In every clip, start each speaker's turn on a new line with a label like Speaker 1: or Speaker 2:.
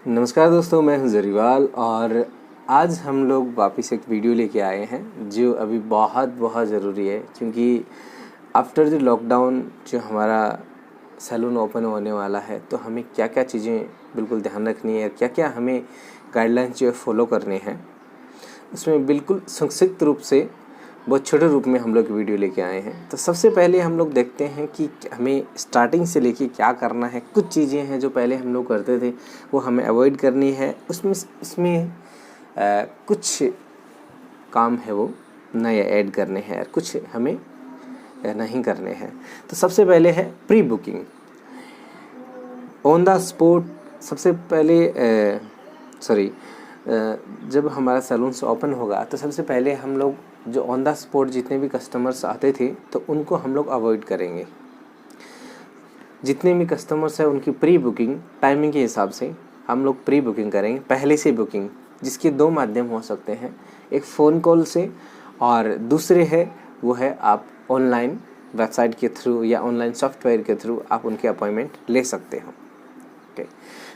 Speaker 1: नमस्कार दोस्तों, मैं हूं जरीवाल और आज हम लोग वापस एक वीडियो लेके आए हैं जो अभी बहुत बहुत ज़रूरी है, क्योंकि आफ्टर द लॉकडाउन जो हमारा सैलून ओपन होने वाला है तो हमें क्या क्या चीज़ें बिल्कुल ध्यान रखनी है, क्या क्या हमें गाइडलाइंस जो है फॉलो करने हैं, उसमें बिल्कुल संक्षिप्त रूप से बहुत छोटे रूप में हम लोग वीडियो लेके आए हैं। तो सबसे पहले हम लोग देखते हैं कि हमें स्टार्टिंग से लेके क्या करना है। कुछ चीज़ें हैं जो पहले हम लोग करते थे वो हमें अवॉइड करनी है, उसमें कुछ काम है वो नए ऐड करने हैं और कुछ हमें नहीं करने हैं। तो सबसे पहले है pre booking on the spot. सबसे पहले जब हमारा सैलून ओपन होगा तो सबसे पहले हम लोग जो ऑन द स्पॉट जितने भी कस्टमर्स आते थे तो उनको हम लोग अवॉइड करेंगे। जितने भी कस्टमर्स हैं उनकी प्री बुकिंग टाइमिंग के हिसाब से हम लोग प्री बुकिंग करेंगे, पहले से बुकिंग, जिसके दो माध्यम हो सकते हैं, एक फ़ोन कॉल से और दूसरे है वो है आप ऑनलाइन वेबसाइट के थ्रू या ऑनलाइन सॉफ्टवेयर के थ्रू आप उनके अपॉइंटमेंट ले सकते हो।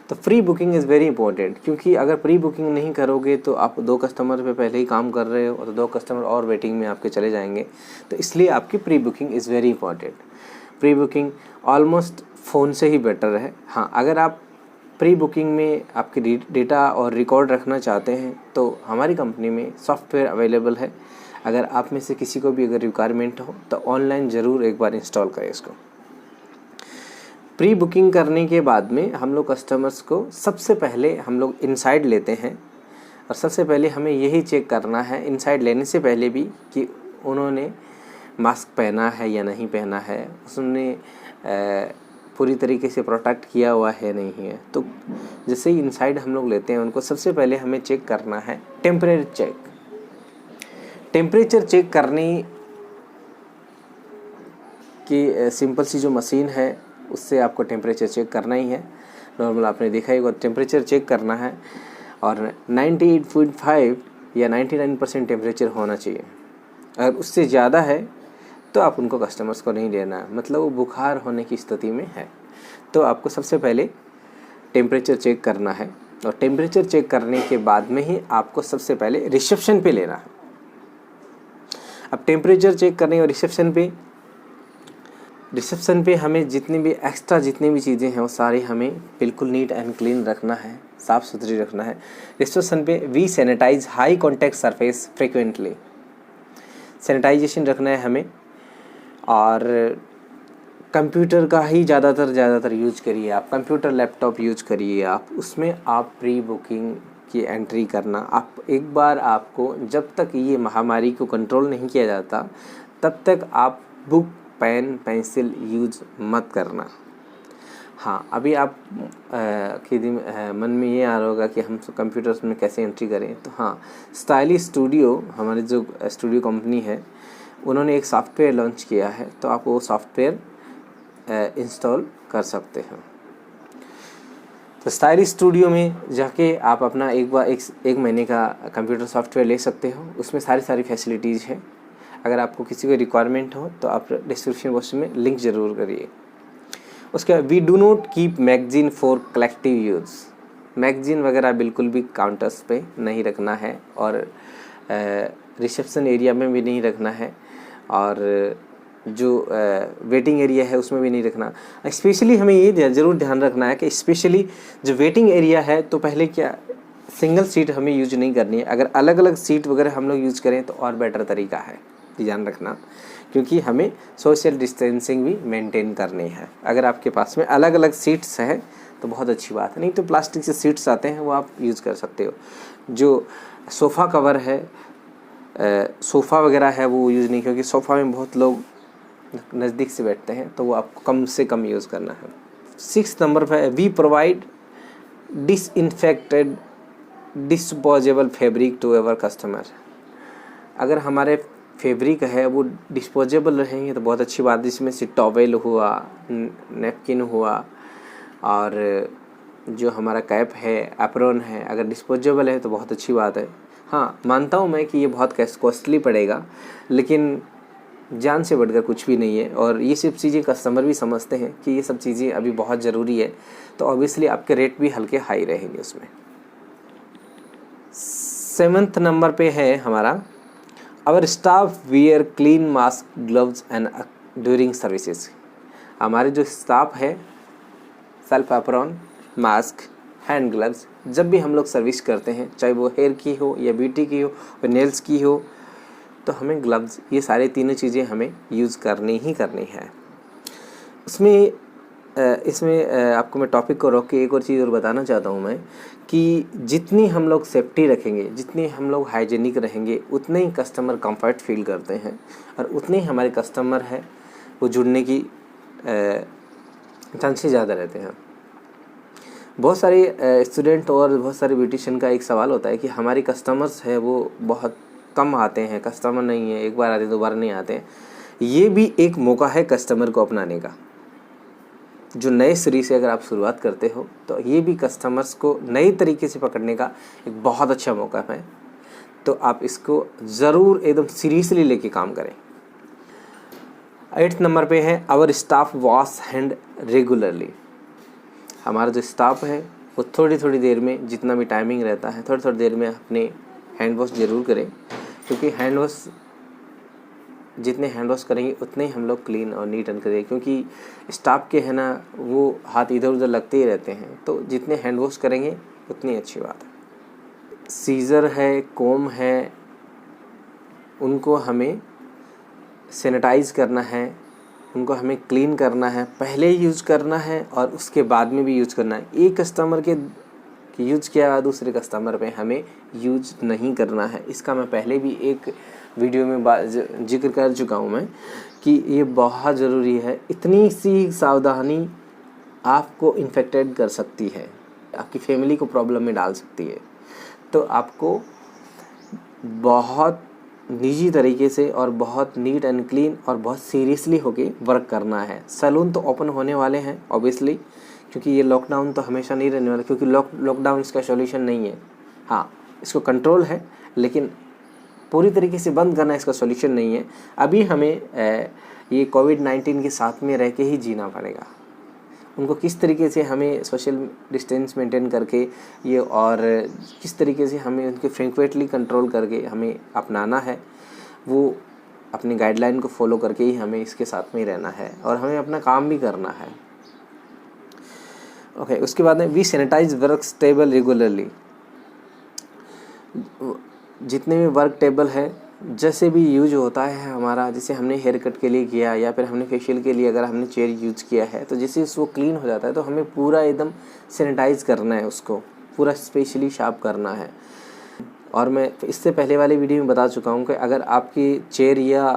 Speaker 1: तो pre booking is very important, क्योंकि अगर प्री बुकिंग नहीं करोगे तो आप दो कस्टमर पे पहले ही काम कर रहे हो और दो कस्टमर और वेटिंग में आपके चले जाएंगे। तो इसलिए आपकी pre booking is very important. Pre booking almost phone से ही बेटर है। हाँ, अगर आप प्री बुकिंग में आपकी डेटा और रिकॉर्ड रखना चाहते हैं तो हमारी कंपनी में सॉफ्टवेयर अवेलेबल है। अगर आप में से किसी को भी अगर रिक्वायरमेंट हो तो ऑनलाइन ज़रूर एक बार इंस्टॉल करें इसको। प्री बुकिंग करने के बाद में हम लोग कस्टमर्स को सबसे पहले हम लोग इनसाइड लेते हैं और सबसे पहले हमें यही चेक करना है इनसाइड लेने से पहले भी कि उन्होंने मास्क पहना है या नहीं पहना है, उसने पूरी तरीके से प्रोटेक्ट किया हुआ है नहीं है। तो जैसे ही इनसाइड हम लोग लेते हैं उनको सबसे पहले हमें चेक करना है टेम्परेचर चेक। टेम्परेचर चेक करने की सिंपल सी जो मशीन है उससे आपको टेम्परेचर चेक करना ही है। नॉर्मल आपने देखा ही होगा, टेम्परेचर चेक करना है और 98.5 या 99% टेम्परेचर होना चाहिए। अगर उससे ज़्यादा है तो आप उनको कस्टमर्स को नहीं देना, मतलब वो बुखार होने की स्थिति में है। तो आपको सबसे पहले टेम्परेचर चेक करना है और टेम्परेचर चेक करने के बाद में ही आपको सबसे पहले रिसेप्शन पे लेना है। अब टेम्परेचर चेक करने और रिसेप्शन पे हमें जितनी भी चीज़ें हैं वो सारी हमें बिल्कुल नीट एंड क्लीन रखना है, साफ़ सुथरी रखना है। रिसेप्शन पे we sanitize high contact surface frequently, sanitization रखना है हमें। और कंप्यूटर का ही ज़्यादातर यूज करिए आप, कंप्यूटर लैपटॉप यूज करिए आप, उसमें आप प्री बुकिंग की एंट्री करना। आप एक बार आपको जब तक ये महामारी को कंट्रोल नहीं किया जाता तब तक आप बुक पेन पेंसिल यूज मत करना। हाँ, अभी आप मन में ये आ रहा होगा कि हम कंप्यूटर्स में कैसे एंट्री करें। तो हाँ, स्टाइलिश स्टूडियो हमारी जो स्टूडियो कंपनी है उन्होंने एक सॉफ्टवेयर लॉन्च किया है, तो आप वो सॉफ्टवेयर इंस्टॉल कर सकते हैं। तो स्टाइलिश स्टूडियो में जाके आप अपना एक महीने का कंप्यूटर सॉफ्टवेयर ले सकते हो। उसमें सारी फैसिलिटीज़ है। अगर आपको किसी को रिक्वायरमेंट हो तो आप डिस्क्रिप्शन बॉक्स में लिंक ज़रूर करिए। उसके बाद we do not keep magazine for collective use. Magazine वगैरह बिल्कुल भी काउंटर्स पे नहीं रखना है और रिसेप्शन एरिया में भी नहीं रखना है और जो वेटिंग एरिया है उसमें भी नहीं रखना। स्पेशली हमें ये ज़रूर ध्यान रखना है कि स्पेशली जो वेटिंग एरिया है तो पहले क्या सिंगल सीट हमें यूज नहीं करनी है। अगर अलग अलग सीट वगैरह हम लोग यूज़ करें तो और बेटर तरीका है, ध्यान रखना, क्योंकि हमें सोशल डिस्टेंसिंग भी मेंटेन करनी है। अगर आपके पास में अलग अलग सीट्स हैं तो बहुत अच्छी बात है, नहीं तो प्लास्टिक से सीट्स आते हैं वो आप यूज़ कर सकते हो। जो सोफ़ा कवर है, सोफ़ा वगैरह है वो यूज़ नहीं, क्योंकि सोफ़ा में बहुत लोग नज़दीक से बैठते हैं, तो वो आपको कम से कम यूज़ करना है। 6 नंबर पर we provide disinfected disposable fabric to ever customer. अगर हमारे फैब्रिक है वो डिस्पोजेबल रहेंगे तो बहुत अच्छी बात है। जिसमें से टॉवेल हुआ, नैपकिन हुआ और जो हमारा कैप है, एप्रॉन है, अगर डिस्पोजेबल है तो बहुत अच्छी बात है। हाँ, मानता हूँ मैं कि ये बहुत कॉस्टली पड़ेगा, लेकिन जान से बढ़कर कुछ भी नहीं है, और ये सब चीज़ें कस्टमर भी समझते हैं कि ये सब चीज़ें अभी बहुत ज़रूरी है, तो ऑब्वियसली आपके रेट भी हल्के हाई रहेंगे उसमें। 7th नंबर पे है हमारा, our staff wear clean mask gloves and during services. हमारे जो स्टाफ है self apron, mask, hand gloves, जब भी हम लोग सर्विस करते हैं, चाहे वो हेयर की हो या ब्यूटी की हो या नेल्स की हो, तो हमें ग्लव्स, ये सारे तीनों चीज़ें हमें यूज़ करनी ही करनी है। इसमें आपको मैं टॉपिक को रोक के एक और चीज़ और बताना चाहता हूँ मैं, कि जितनी हम लोग सेफ्टी रखेंगे, जितनी हम लोग हाइजीनिक रहेंगे, उतने ही कस्टमर कंफर्ट फील करते हैं, और उतने ही हमारे कस्टमर है वो जुड़ने की चांसेस ज़्यादा रहते हैं। बहुत सारे स्टूडेंट और बहुत सारे ब्यूटिशियन का एक सवाल होता है कि हमारे कस्टमर्स है वो बहुत कम आते हैं, कस्टमर नहीं है, एक बार आते दोबारा नहीं आते हैं। ये भी एक मौका है कस्टमर को अपनाने का। जो नए सिरे से अगर आप शुरुआत करते हो, तो ये भी कस्टमर्स को नए तरीके से पकड़ने का एक बहुत अच्छा मौका है। तो आप इसको ज़रूर एकदम सीरियसली लेके काम करें। 8th नंबर पे है, our staff wash hand regularly. हमारा जो स्टाफ है वो थोड़ी थोड़ी देर में, जितना भी टाइमिंग रहता है, थोड़ी थोड़ी देर में अपने हैंड वॉश ज़रूर करें, क्योंकि हैंड वॉश, जितने हैंड वॉश करेंगे उतने ही हम लोग क्लीन और नीट एंड करेंगे। क्योंकि स्टाफ के है ना, वो हाथ इधर उधर लगते ही रहते हैं, तो जितने हैंड वॉश करेंगे उतनी अच्छी बात है। सीज़र है, कोम है, उनको हमें सैनिटाइज़ करना है, उनको हमें क्लीन करना है, पहले यूज़ करना है और उसके बाद में भी यूज़ करना है। एक कस्टमर के यूज़ किया दूसरे कस्टमर पे हमें यूज़ नहीं करना है। इसका मैं पहले भी एक वीडियो में जिक्र कर चुका हूँ मैं, कि ये बहुत ज़रूरी है। इतनी सी सावधानी आपको इन्फेक्टेड कर सकती है, आपकी फैमिली को प्रॉब्लम में डाल सकती है। तो आपको बहुत निजी तरीके से और बहुत नीट एंड क्लीन और बहुत सीरियसली होके वर्क करना है। सैलून तो ओपन होने वाले हैं ऑब्वियसली, क्योंकि ये लॉकडाउन तो हमेशा नहीं रहने वाला, क्योंकि लॉकडाउन इसका सॉल्यूशन नहीं है। हाँ, इसको कंट्रोल है, लेकिन पूरी तरीके से बंद करना इसका सॉल्यूशन नहीं है। अभी हमें ये कोविड-19 के साथ में रह के ही जीना पड़ेगा। उनको किस तरीके से हमें सोशल डिस्टेंस मेंटेन करके ये, और किस तरीके से हमें उनके फ्रीक्वेंटली कंट्रोल करके हमें अपनाना है, वो अपनी गाइडलाइन को फॉलो करके ही हमें इसके साथ में ही रहना है, और हमें अपना काम भी करना है। ओके, उसके बाद में we sanitize work table regularly. जितने भी वर्क टेबल है, जैसे भी यूज होता है हमारा, जैसे हमने हेयर कट के लिए किया या फिर हमने फेशियल के लिए अगर हमने चेयर यूज किया है, तो जैसे वो क्लीन हो जाता है तो हमें पूरा एकदम सैनिटाइज करना है, उसको पूरा स्पेशली शार्प करना है। और मैं इससे पहले वाले वीडियो में बता चुका हूँ कि अगर आपकी चेयर या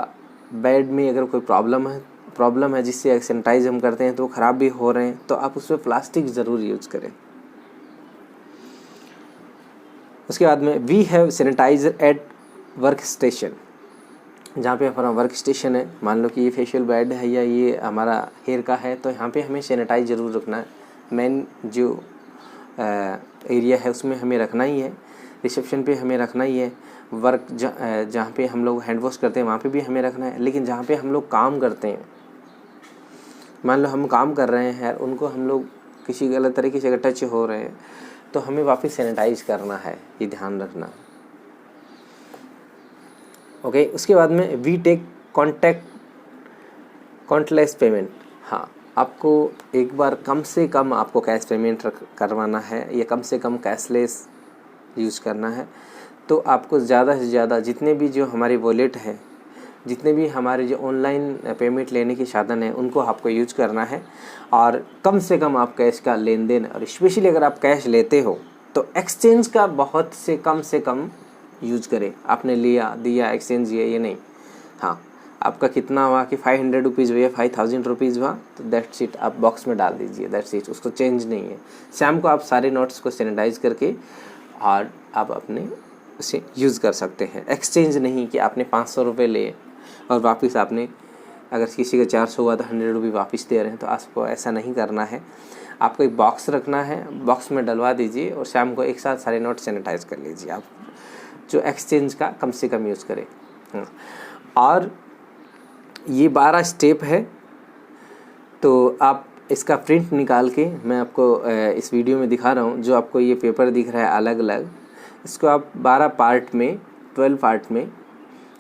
Speaker 1: बेड में अगर कोई प्रॉब्लम है जिससे सैनिटाइज हम करते हैं तो ख़राब भी हो रहे हैं, तो आप उसमें प्लास्टिक ज़रूर यूज़ करें। उसके बाद में we have sanitizer at work station. जहाँ पे हमारा वर्क स्टेशन है, मान लो कि ये फेशियल बेड है या ये हमारा हेयर का है, तो यहाँ पे हमें सैनिटाइज ज़रूर रखना है। मेन जो एरिया है उसमें हमें रखना ही है, रिसेप्शन पे हमें रखना ही है, वर्क जहाँ पे हम लोग हैंड वॉश करते हैं वहाँ पे भी हमें रखना है। लेकिन जहाँ पे हम लोग काम करते हैं, मान लो हम काम कर रहे हैं, उनको हम लोग किसी गलत तरीके से अगर टच हो रहे हैं तो हमें वापस सैनिटाइज करना है, ये ध्यान रखना। ओके, उसके बाद में वी टेक कॉन्टैक्टलेस पेमेंट। हाँ, आपको एक बार कम से कम आपको कैश पेमेंट करवाना है या कम से कम कैशलेस यूज़ करना है। तो आपको ज़्यादा से ज़्यादा जितने भी जो हमारे वॉलेट है, जितने भी हमारे जो ऑनलाइन पेमेंट लेने के साधन है, उनको आपको यूज करना है। और कम से कम आप कैश का लेन देन, और स्पेशली अगर आप कैश लेते हो तो एक्सचेंज का बहुत से कम यूज करें। आपने लिया दिया एक्सचेंज ये नहीं। हाँ, आपका कितना हुआ कि 500 रुपीज़ हुआ, 5000 रुपीज़ हुआ, तो दैट्स इट, आप बॉक्स में डाल दीजिए, दैट्स इट, उसको चेंज नहीं है। शाम को आप सारे नोट्स को सैनिटाइज करके और आप अपने उसे यूज़ कर सकते हैं। एक्सचेंज नहीं कि आपने 500 रुपये लिए और वापस आपने, अगर किसी का 400 हुआ तो 100 रुपये वापस दे रहे हैं, तो आपको ऐसा नहीं करना है। आपको एक बॉक्स रखना है, बॉक्स में डलवा दीजिए और शाम को एक साथ सारे नोट सैनिटाइज कर लीजिए। आप जो एक्सचेंज का कम से कम यूज़ करें। और ये 12 स्टेप है। तो आप इसका प्रिंट निकाल के मैं आपको इस वीडियो में दिखा रहा हूँ। जो आपको ये पेपर दिख रहा है अलग अलग, इसको आप 12 पार्ट में 12 पार्ट में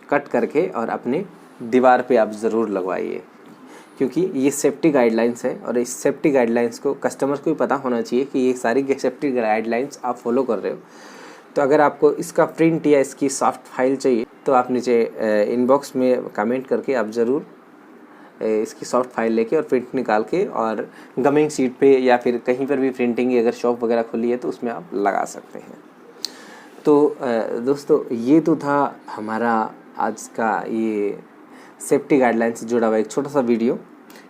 Speaker 1: कट करके और अपने दीवार पे आप ज़रूर लगवाइए, क्योंकि ये सेफ्टी गाइडलाइंस है और इस सेफ्टी गाइडलाइंस को कस्टमर को भी पता होना चाहिए कि ये सारी सेफ्टी गाइडलाइंस आप फॉलो कर रहे हो। तो अगर आपको इसका प्रिंट या इसकी सॉफ्ट फाइल चाहिए तो आप नीचे इनबॉक्स में कमेंट करके आप ज़रूर इसकी सॉफ्ट फाइल लेके और प्रिंट निकाल के और गमिंग सीट पे या फिर कहीं पर भी प्रिंटिंग की अगर शॉप वगैरह खुली है तो उसमें आप लगा सकते हैं। तो दोस्तों ये तो था हमारा आज का ये सेफ्टी गाइडलाइन से जुड़ा हुआ एक छोटा सा वीडियो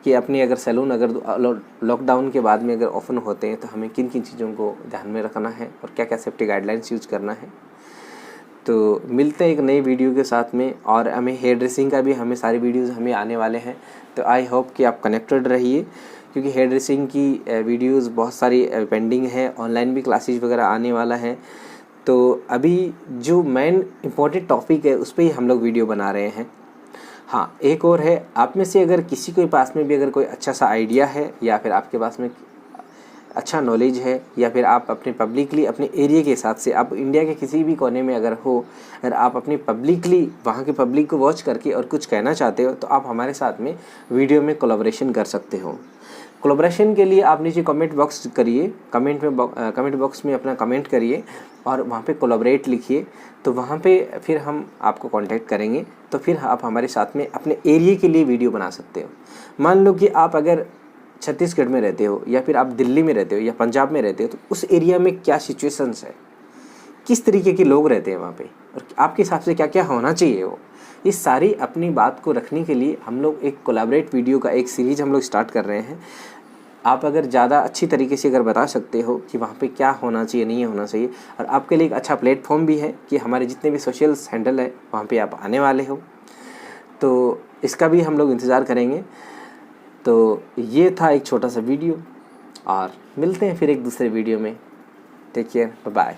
Speaker 1: कि अपनी अगर सैलून अगर लॉकडाउन के बाद में अगर ओपन होते हैं तो हमें किन किन चीज़ों को ध्यान में रखना है और क्या क्या सेफ्टी गाइडलाइंस यूज़ करना है। तो मिलते हैं एक नई वीडियो के साथ में, और हमें हेयर ड्रेसिंग का भी हमें सारी वीडियोस हमें आने वाले हैं। तो आई होप कि आप कनेक्टेड रहिए, क्योंकि हेयर ड्रेसिंग की वीडियोस बहुत सारी पेंडिंग है, ऑनलाइन भी क्लासेस वगैरह आने वाला है। तो अभी जो मेन इम्पोर्टेंट टॉपिक है उस पर ही हम लोग वीडियो बना रहे हैं। हाँ, एक और है, आप में से अगर किसी के पास में भी अगर कोई अच्छा सा आइडिया है या फिर आपके पास में अच्छा नॉलेज है या फिर आप अपने पब्लिकली अपने एरिया के हिसाब से आप इंडिया के किसी भी कोने में अगर हो, अगर आप अपनी पब्लिकली वहाँ के पब्लिक को वॉच करके और कुछ कहना चाहते हो तो आप हमारे साथ में वीडियो में कोलैबोरेशन कर सकते हो। कोलैबोरेशन के लिए आप नीचे कमेंट बॉक्स करिए, कमेंट बॉक्स में अपना कमेंट करिए और वहाँ पे कोलैबोरेट लिखिए। तो वहाँ पे फिर हम आपको कांटेक्ट करेंगे, तो फिर आप हमारे साथ में अपने एरिया के लिए वीडियो बना सकते हो। मान लो कि आप अगर छत्तीसगढ़ में रहते हो या फिर आप दिल्ली में रहते हो या पंजाब में रहते हो, तो उस एरिया में क्या सिचुएशंस है, किस तरीके के लोग रहते हैं वहाँ पे और आपके हिसाब से क्या क्या होना चाहिए वो, इस सारी अपनी बात को रखने के लिए हम लोग एक कोलैबोरेट वीडियो का एक सीरीज़ हम लोग स्टार्ट कर रहे हैं। आप अगर ज़्यादा अच्छी तरीके से अगर बता सकते हो कि वहाँ पे क्या होना चाहिए नहीं होना चाहिए, और आपके लिए एक अच्छा प्लेटफॉर्म भी है कि हमारे जितने भी सोशल हैंडल है वहाँ पे आप आने वाले हो, तो इसका भी हम लोग इंतज़ार करेंगे। तो ये था एक छोटा सा वीडियो और मिलते हैं फिर एक दूसरे वीडियो में। Take care, bye bye.